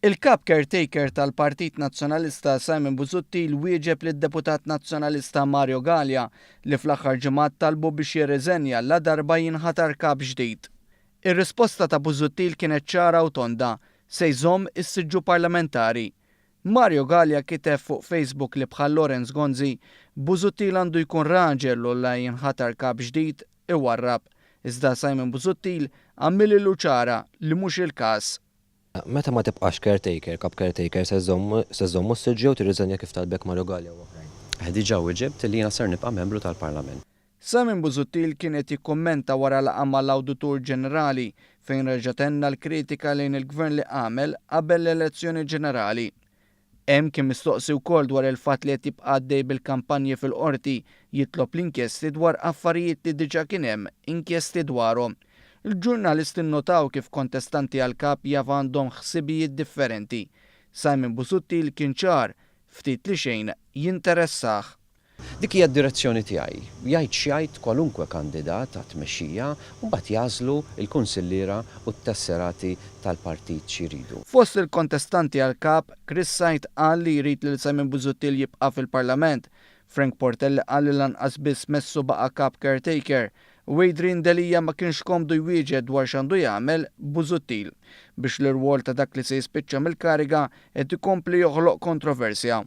Il-kap caretaker tal-Partit Nazzjonalista Simon Busuttil wieġeb lid-Deputat Nazzjonalista Mario Galea li fl-aħħar ġimgħat talbu biex jirriżenja la darba jinħatar kap ġdid. Ir-risposta ta' Busuttil kienet ċara u tonda se jżomm is-siġġu parlamentari. Mario Galea kiteb fuq Facebook li bħal Lorenz Gonzi Busuttil għandu jkun raġel u la jinħatar kap ġdid iwarrab. Iżda Simon Busuttil għammililu ċara li mhux il-każ. Meta ma tibqax caretaker, kap caretaker se żommu s-siġġew tirriżenja kif talbek Mario Galea u oħrajn. Diġà wieġebt li jiena ser nibqa' membru tal-Parlament. Simon Busuttil kienet jikkommenta wara laqgħa mal-Awditur Ġenerali fejn reġgħet l-kritika lejn il-Gvern li għamel qabel l-elezzjoni ġenerali. Hemm kien mistoqsi wkoll dwar il-fatt li qed jibqa' għaddej bil-kampanji fil-qorti jitlob l-inkjesti dwar affarijiet li diġà kien hemm inkjesti dwarhom. Il-ġurnalisti nnotaw kif kontestanti għal-kap jaf għandhom ħsibijiet differenti. Simon Busuttil kien ċar, ftit li xejn jinteressaħ. Dik hija d-direzzjoni tiegħi. Jgħid x'jgħid kwalunkwe kandidat ta' tmexxija u mbagħad jażlu l-kunsilliera u t-tesserati tal-partit xi jridu. Fost il-kontestanti għal-kap, Chris Sajt qal li jrid li Simon Busuttil jibqa' fil-Parlament. Frank Portelli qal li lanqas biss messu baqa' kap caretaker. Adrian Delija ma kienx komdu jwieġed dwar x'għandu jagħmel Busuttil biex l-irwol ta' dak li se jispiċċa mill-kariga qed ikompli joħloq kontroversja.